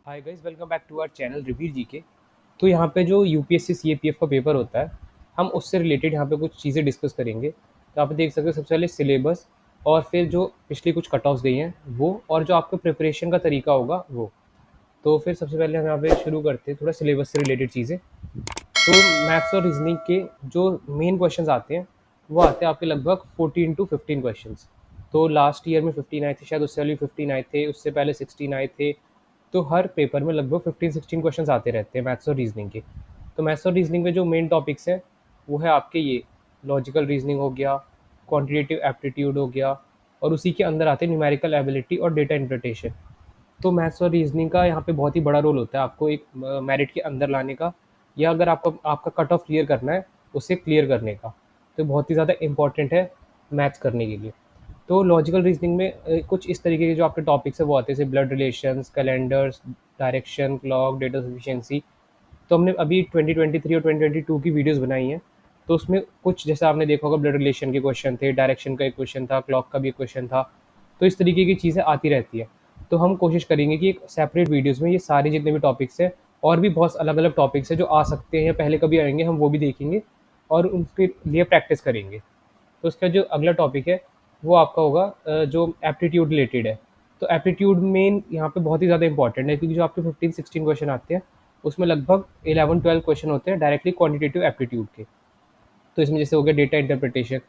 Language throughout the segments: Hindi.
Hi guys, welcome back to our channel review जी के। तो यहाँ पे जो यूपीएससी सीएपीएफ का पेपर होता है, हम उससे रिलेटेड यहाँ पे कुछ चीज़ें डिस्कस करेंगे। तो आप देख सकते हो, सबसे पहले सिलेबस, और फिर जो पिछली कुछ कट ऑफ्स गई हैं वो, और जो आपका प्रिपरेशन का तरीका होगा वो। तो फिर सबसे पहले हम यहाँ पे शुरू करते हैं थोड़ा सिलेबस से रिलेटेड चीज़ें। तो मैथ्स और रीजनिंग के जो मेन क्वेश्चंस आते हैं वो आते हैं आपके लगभग 14 to 15 क्वेश्चंस। तो लास्ट ईयर में 15 आए थे, शायद उससे पहले 15 आए थे, उससे पहले 16 आए थे। तो हर पेपर में लगभग 15-16 क्वेश्चंस आते रहते हैं मैथ्स और रीजनिंग के। तो मैथ्स और रीजनिंग में जो मेन टॉपिक्स हैं वो है आपके ये लॉजिकल रीजनिंग हो गया, क्वान्टिटेटिव एप्टीट्यूड हो गया, और उसी के अंदर आते हैं न्यूमेरिकल एबिलिटी और डेटा इंटरप्रिटेशन। तो मैथ्स और रीजनिंग का यहाँ पे बहुत ही बड़ा रोल होता है आपको एक मेरिट के अंदर लाने का, या अगर आपको आपका कट ऑफ क्लियर करना है उसे क्लियर करने का। तो बहुत ही ज़्यादा इंपॉर्टेंट है मैथ्स करने के लिए। तो लॉजिकल रीजनिंग में कुछ इस तरीके के जो आपके टॉपिक्स है वो आते हैं, जैसे blood relations, calendars, direction, clock, data sufficiency. तो हमने अभी 2023 और 2022 की वीडियोस बनाई हैं। तो उसमें कुछ, जैसे आपने देखा होगा, ब्लड रिलेशन के क्वेश्चन थे, डायरेक्शन का एक क्वेश्चन था, क्लॉक का भी एक क्वेश्चन था। तो इस तरीके की चीज़ें आती रहती है। तो हम कोशिश करेंगे कि एक सेपरेट वीडियोस में ये सारे जितने भी टॉपिक्स हैं, और भी बहुत अलग अलग टॉपिक्स हैं जो आ सकते हैं या पहले कभी आएंगे, हम वो भी देखेंगे और उनके लिए प्रैक्टिस करेंगे। तो उसका जो अगला टॉपिक है वो आपका होगा जो एप्टीट्यूड रिलेटेड है। तो एप्टीट्यूड मेन यहाँ पे बहुत ही ज़्यादा इंपॉर्टेंट है, क्योंकि जो आपके 15-16 क्वेश्चन आते हैं उसमें लगभग 11-12 क्वेश्चन होते हैं डायरेक्टली क्वांटिटेटिव एप्टीट्यूड के। तो इसमें जैसे हो गया डेटा इंटरप्रिटेशन,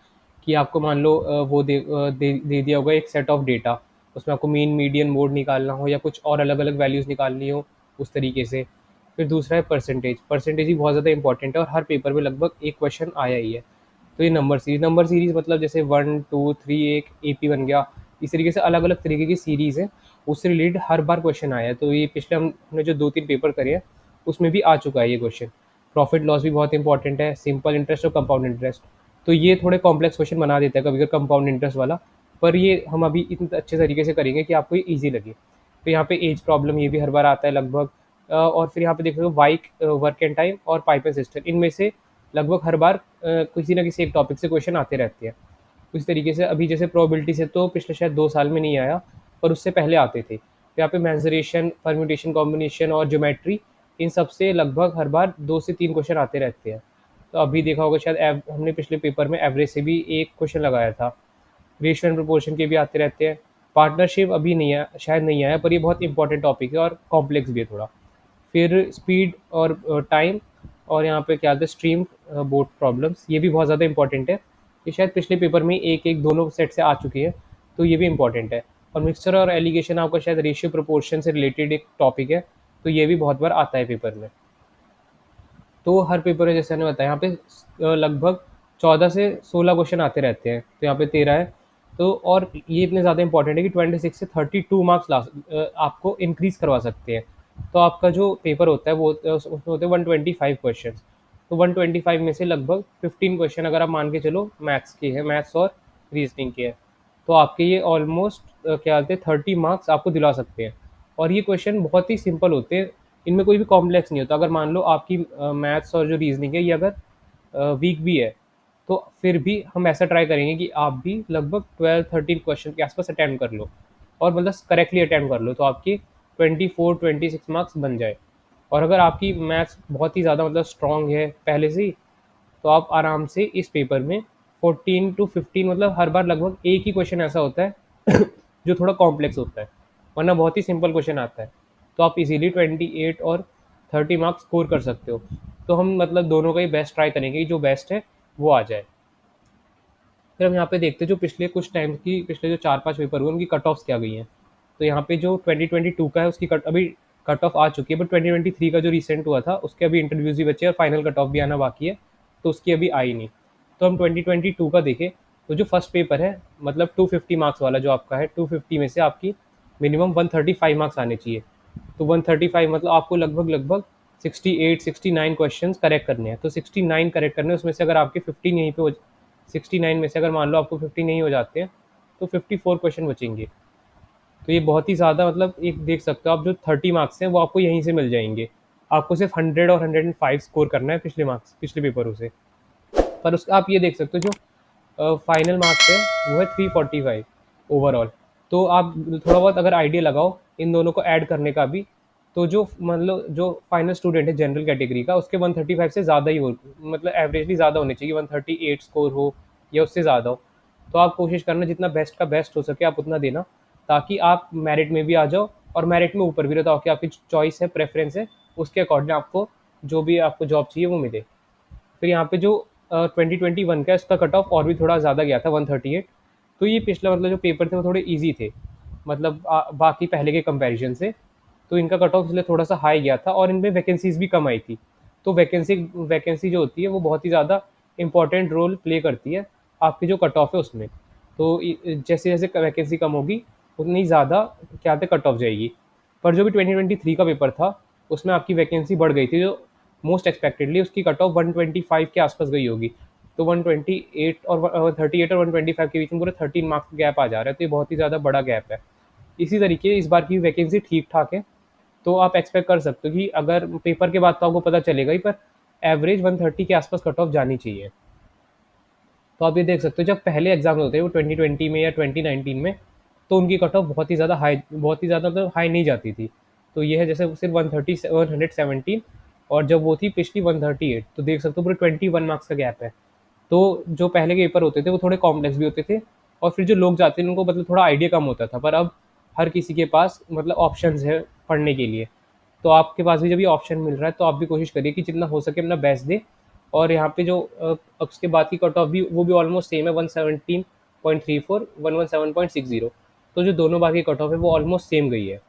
कि आपको मान लो वो दे दिया होगा एक सेट ऑफ डेटा, उसमें आपको मीन, मीडियन, मोड निकालना हो, या कुछ और अलग अलग वैल्यूज़ निकालनी हो उस तरीके से। फिर दूसरा है परसेंटेज। परसेंटेज ही बहुत ज़्यादा इंपॉर्टेंट है और हर पेपर में लगभग एक क्वेश्चन आया ही है। तो ये नंबर सीरीज़ मतलब जैसे 1 2 3 एक AP बन गया, इस तरीके से अलग अलग तरीके की सीरीज़ है, उससे रिलेटेड हर बार क्वेश्चन आया है। तो ये पिछले हमने जो 2-3 पेपर करे हैं उसमें भी आ चुका है ये क्वेश्चन। प्रॉफिट लॉस भी बहुत इंपॉर्टेंट है, सिंपल इंटरेस्ट और कंपाउंड इंटरेस्ट। तो ये थोड़े कॉम्प्लेक्स क्वेश्चन बना देता है कभी कभी कंपाउंड इंटरेस्ट वाला, पर ये हम अभी इतने अच्छे तरीके से करेंगे कि आपको ये ईजी लगे। तो यहाँ पे एज प्रॉब्लम ये भी हर बार आता है लगभग। और फिर यहाँ पे देख लो वाइक, वर्क एंड टाइम और पाइप सिस्टम, इनमें से लगभग हर बार किसी ना किसी एक टॉपिक से क्वेश्चन आते रहते हैं। उस तरीके से अभी जैसे प्रोबेबिलिटी से तो पिछले शायद 2 साल में नहीं आया, पर उससे पहले आते थे। तो यहाँ पे मेंसुरेशन, परम्यूटेशन, कॉम्बिनेशन और ज्योमेट्री, इन सब से लगभग हर बार 2 से 3 क्वेश्चन आते रहते हैं। तो अभी देखा होगा शायद हमने पिछले पेपर में एवरेज से भी एक क्वेश्चन लगाया था। रेशियो एंड प्रोपोर्शन के भी आते रहते हैं। पार्टनरशिप अभी नहीं आया, शायद नहीं आया, पर ये बहुत इंपॉर्टेंट टॉपिक है और कॉम्प्लेक्स भी है थोड़ा। फिर स्पीड और टाइम, और यहाँ पे क्या आता है स्ट्रीम बोट प्रॉब्लम्स, ये भी बहुत ज़्यादा इंपॉर्टेंट है। ये शायद पिछले पेपर में एक एक दोनों सेट से आ चुकी है, तो ये भी इंपॉर्टेंट है। और मिक्सचर और एलिगेशन आपका शायद रेशियो प्रोपोर्शन से रिलेटेड एक टॉपिक है, तो ये भी बहुत बार आता है पेपर में। तो हर पेपर में जैसे मैंने बताया यहाँ पे लगभग 14 से 16 क्वेश्चन आते रहते हैं, तो यहाँ पे 13 है। तो और ये इतने ज़्यादा इंपॉर्टेंट है कि 26 से 32 मार्क्स आपको इंक्रीज करवा सकते हैं। तो आपका जो पेपर होता है वो उसमें होते हैं 125 क्वेश्चन। तो 125 में से लगभग 15 क्वेश्चन अगर आप मान के चलो मैथ्स के हैं, मैथ्स और रीजनिंग के हैं, तो आपके ये ऑलमोस्ट क्या कहते हैं 30 मार्क्स आपको दिला सकते हैं। और ये क्वेश्चन बहुत ही सिंपल होते हैं, इनमें कोई भी कॉम्प्लेक्स नहीं होता। अगर मान लो आपकी मैथ्स और जो रीजनिंग है ये अगर वीक भी है, तो फिर भी हम ऐसा ट्राई करेंगे कि आप भी लगभग 12-13 क्वेश्चन के आसपास अटैम्प्ट कर लो, और मतलब करेक्टली अटैम्प्ट कर लो, तो आपके 24-26 मार्क्स बन जाए। और अगर आपकी मैथ्स बहुत ही ज़्यादा मतलब स्ट्रॉन्ग है पहले से ही, तो आप आराम से इस पेपर में 14 to 15, मतलब हर बार लगभग एक ही क्वेश्चन ऐसा होता है जो थोड़ा कॉम्प्लेक्स होता है, वरना बहुत ही सिंपल क्वेश्चन आता है। तो आप इजीली 28 और 30 मार्क्स स्कोर कर सकते हो। तो हम मतलब दोनों का ही बेस्ट ट्राई करेंगे कि जो बेस्ट है वो आ जाए। फिर हम यहाँ पे देखते हैं जो पिछले कुछ टाइम की, पिछले जो 4-5 पेपर हुए उनकी कट ऑफ्स क्या गई हैं। तो यहाँ पे जो 2022 का है उसकी अभी कट ऑफ आ चुकी है, बट 2023 का जो रिसेंट हुआ था उसके अभी इंटरव्यूज भी बचे और फाइनल कट ऑफ भी आना बाकी है, तो उसकी अभी आई नहीं। तो हम 2022 का देखें, तो जो फर्स्ट पेपर है मतलब 250 मार्क्स वाला जो आपका है, 250 में से आपकी मिनिमम 135 मार्क्स आने चाहिए। तो 135 मतलब आपको लगभग लगभग 68-69 क्वेश्चन करेक्ट करने हैं। तो 69 करेक्ट करने हैं, उसमें से अगर आपके 15 यहीं पे 69 में से अगर मान लो आपको 50 नहीं हो जाते हैं, तो 54 क्वेश्चन बचेंगे। तो ये बहुत ही ज़्यादा, मतलब एक देख सकते हो आप, जो 30 मार्क्स हैं वो आपको यहीं से मिल जाएंगे। आपको सिर्फ 100 और 105 स्कोर करना है पिछले मार्क्स, पिछले पेपरों से। पर उसका आप ये देख सकते हो जो फाइनल मार्क्स है वो है 345 ओवरऑल। तो आप थोड़ा बहुत अगर आइडिया लगाओ इन दोनों को ऐड करने का भी, तो जो मतलब जो फाइनल स्टूडेंट है जनरल कैटेगरी का, उसके 135 से ज़्यादा ही हो, मतलब एवरेजली ज़्यादा होने चाहिए, 138 स्कोर हो या उससे ज़्यादा हो। तो आप कोशिश करना जितना बेस्ट का बेस्ट हो सके आप उतना देना, ताकि आप मेरिट में भी आ जाओ और मेरिट में ऊपर भी रहो, ताकि आपकी चॉइस है, प्रेफरेंस है, उसके अकॉर्डिंग आपको जो भी आपको जॉब चाहिए वो मिले। फिर यहाँ पे जो 2021 का इसका कट ऑफ और भी थोड़ा ज़्यादा गया था, 138। तो ये पिछला मतलब जो पेपर थे वो थोड़े ईजी थे, मतलब बाकी पहले के कंपैरिजन से। तो इनका कट ऑफ इसलिए थोड़ा सा हाई गया था और इनमें वैकेंसीज भी कम आई थी। तो वैकेंसी वैकेंसी जो होती है वो बहुत ही ज़्यादा इंपॉर्टेंट रोल प्ले करती है आपकी जो कट ऑफ है उसमें। तो जैसे जैसे वैकेंसी कम होगी उतनी ज़्यादा क्या कहते कट ऑफ जाएगी। पर जो भी 2023 का पेपर था उसमें आपकी वैकेंसी बढ़ गई थी, जो मोस्ट एक्सपेक्टेडली उसकी कट ऑफ 125 के आसपास गई होगी। तो 128 और 138 और 125 के बीच में पूरे 13 मार्क्स का गैप आ जा रहा है, तो ये बहुत ही ज़्यादा बड़ा गैप है। इसी तरीके इस बार की वैकेंसी ठीक ठाक है, तो आप एक्सपेक्ट कर सकते हो कि अगर पेपर के बाद तो आपको पता चलेगा ही, पर एवरेज 130 के आसपास कट ऑफ जानी चाहिए। तो आप ये देख सकते हो जब पहले एग्जाम होते हैं वो 2020 में या 2019 में, तो उनकी कट ऑफ बहुत ही ज़्यादा हाई, बहुत ही ज़्यादा मतलब हाई नहीं जाती थी। तो ये है जैसे सिर्फ 117, और जब वो थी पिछली 138, तो देख सकते हो पूरे 21 मार्क्स का गैप है। तो जो पहले के पेपर होते थे वो थोड़े कॉम्प्लेक्स भी होते थे, और फिर जो लोग जाते थे उनको मतलब थोड़ा आइडिया कम होता था, पर अब हर किसी के पास मतलब ऑप्शंस है पढ़ने के लिए। तो आपके पास भी जब ये ऑप्शन मिल रहा है तो आप भी कोशिश करिए कि जितना हो सके अपना बेस्ट दे। और यहाँ पे जो उसके बाद की कट ऑफ भी वो भी ऑलमोस्ट सेम है, 117.34, 117.60। तो जो दोनों बार की कट ऑफ है वो ऑलमोस्ट सेम गई है।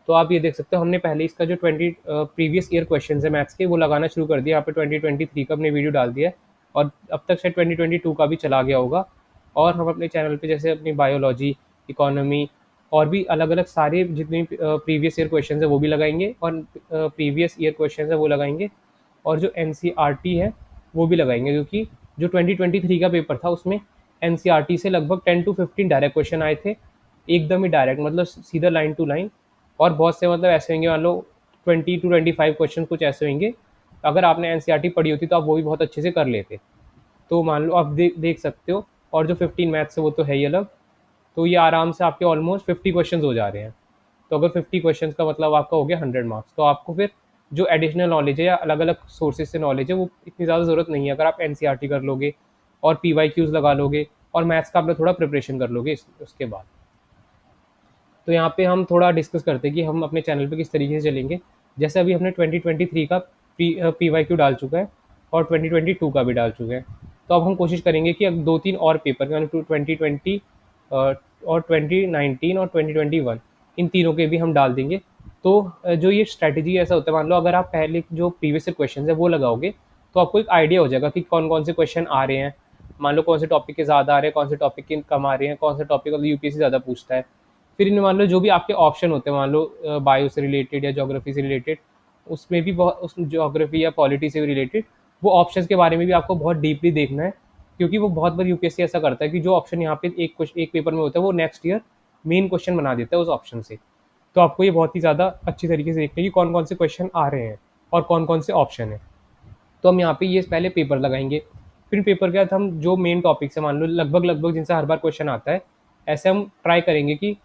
तो आप ये देख सकते हो हमने पहले इसका जो 20 प्रीवियस ईयर क्वेश्चन है मैथ्स के वो लगाना शुरू कर दिया। यहाँ पे 2023 का अपने वीडियो डाल दिया है, और अब तक शायद 2022 का भी चला गया होगा। और हम अपने चैनल पे जैसे अपनी बायोलॉजी, इकोनॉमी और भी अलग अलग सारे जितने प्रीवियस ईयर क्वेश्चन है वो भी लगाएंगे, और प्रीवियस ईयर क्वेश्चन है वो लगाएंगे, और जो एन है वो भी लगाएंगे, क्योंकि जो 2023 का पेपर था उसमें एन से लगभग 10 to 15 डायरेक्ट क्वेश्चन आए थे, एकदम ही डायरेक्ट, मतलब सीधा लाइन टू लाइन। और बहुत से मतलब ऐसे होंगे, मान लो 20 to 25 क्वेश्चन कुछ ऐसे होंगे, अगर आपने एन पढ़ी होती तो आप वो भी बहुत अच्छे से कर लेते। तो मान लो आप देख सकते हो। और जो 15 मैथ्स है वो तो है ही अलग। तो ये आराम से आपके ऑलमोस्ट 50 क्वेश्चन हो जा रहे हैं। तो अगर 50 क्वेश्चन का मतलब आपका हो गया 100 मार्क्स, तो आपको फिर जो एडिशनल नॉलेज है या अलग अलग सोर्सेज से नॉलेज है वो इतनी ज़्यादा ज़रूरत नहीं है, अगर आप एन कर लोगे और PYQs लगा लोगे और मैथ्स का अपना थोड़ा प्रिपरेशन कर लोगे उसके बाद। तो यहाँ पे हम थोड़ा डिस्कस करते हैं कि हम अपने चैनल पे किस तरीके से चलेंगे। जैसे अभी हमने 2023 का PYQ डाल चुका है, और 2022 का भी डाल चुके हैं। तो अब हम कोशिश करेंगे कि अब 2-3 और पेपर यानी 2020 और 2019 और 2021, इन तीनों के भी हम डाल देंगे। तो जो ये स्ट्रैटेजी ऐसा होता है, मान लो अगर आप पहले जो प्रीवियस क्वेश्चन है वो लगाओगे, तो आपको एक आइडिया हो जाएगा कि कौन कौन से क्वेश्चन आ रहे हैं। मान लो कौन से टॉपिक के ज़्यादा आ रहे हैं, कौन से टॉपिक के कम आ रहे हैं, कौन से टॉपिक मतलब यूपीएससी ज़्यादा पूछता है। फिर इनमें मान लो जो भी आपके ऑप्शन होते हैं, मान लो बायो से रिलेटेड या ज्योग्राफी से रिलेटेड, उसमें भी बहुत उस ज्योग्राफी या पॉलिटी से रिलेटेड वो ऑप्शंस के बारे में भी आपको बहुत डीपली देखना है। क्योंकि वो बहुत बार यूपीएससी ऐसा करता है कि जो ऑप्शन यहाँ पे एक पेपर में होता है वो नेक्स्ट ईयर मेन क्वेश्चन बना देता है उस ऑप्शन से। तो आपको ये बहुत ही ज़्यादा अच्छी तरीके से देखना है कि कौन कौन से क्वेश्चन आ रहे हैं और कौन कौन से ऑप्शन है। तो हम यहाँ पे ये पहले पेपर लगाएंगे। फिर पेपर के बाद हम जो मेन टॉपिक है, मान लो लगभग लगभग जिनसे हर बार क्वेश्चन आता है, ऐसे हम ट्राई करेंगे कि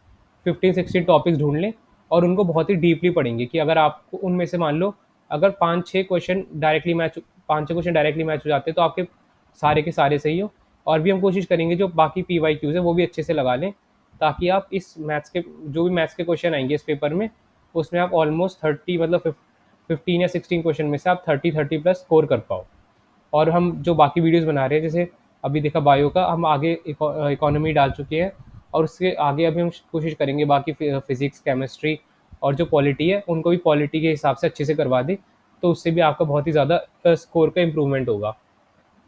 15-16 टॉपिक्स ढूंढ लें और उनको बहुत ही डीपली पढ़ेंगे। कि अगर आपको उनमें से मान लो अगर 5-6 क्वेश्चन डायरेक्टली मैच हो जाते हैं तो आपके सारे के सारे सही हो। और भी हम कोशिश करेंगे जो बाकी PYQs है वो भी अच्छे से लगा लें, ताकि आप इस मैथ्स के जो भी मैथ्स के क्वेश्चन आएंगे इस पेपर में, उसमें आप ऑलमोस्ट 30 मतलब 15 या 16 क्वेश्चन में से आप 30 प्लस स्कोर कर पाओ। और हम जो बाकी वीडियोस बना रहे हैं, जैसे अभी देखा बायो का, हम आगे इकोनॉमी डाल चुके हैं, और उसके आगे अभी हम कोशिश करेंगे बाकी फिजिक्स, केमिस्ट्री और जो पॉलिटी है उनको भी पॉलिटी के हिसाब से अच्छे से करवा दें। तो उससे भी आपका बहुत ही ज़्यादा स्कोर का इम्प्रूवमेंट होगा।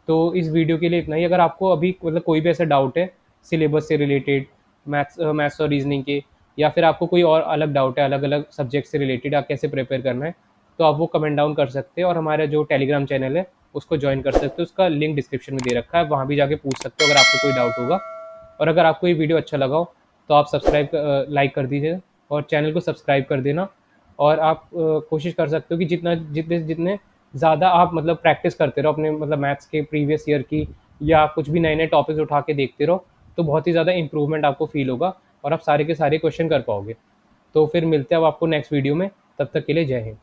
तो इस वीडियो के लिए इतना ही। अगर आपको अभी मतलब कोई भी ऐसा डाउट है सिलेबस से रिलेटेड, मैथ्स और रीजनिंग के, या फिर आपको कोई और अलग डाउट है अलग अलग सब्जेक्ट से रिलेटेड आप कैसे प्रिपेयर करना है, तो आप वो कमेंट डाउन कर सकते हैं। और हमारा जो टेलीग्राम चैनल है उसको ज्वाइन कर सकते हो, उसका लिंक डिस्क्रिप्शन में दे रखा है, वहाँ भी जाके पूछ सकते हो अगर आपको कोई डाउट होगा। और अगर आपको ये वीडियो अच्छा लगा हो तो आप लाइक कर दीजिए और चैनल को सब्सक्राइब कर देना। और आप कोशिश कर सकते हो कि जितना जितने जितने ज़्यादा आप मतलब प्रैक्टिस करते रहो अपने मतलब मैथ्स के प्रीवियस ईयर की, या कुछ भी नए नए टॉपिक्स उठा के देखते रहो, तो बहुत ही ज़्यादा इंप्रूवमेंट आपको फील होगा और आप सारे के सारे क्वेश्चन कर पाओगे। तो फिर मिलते हैं अब आपको नेक्स्ट वीडियो में। तब तक के लिए जय हिंद।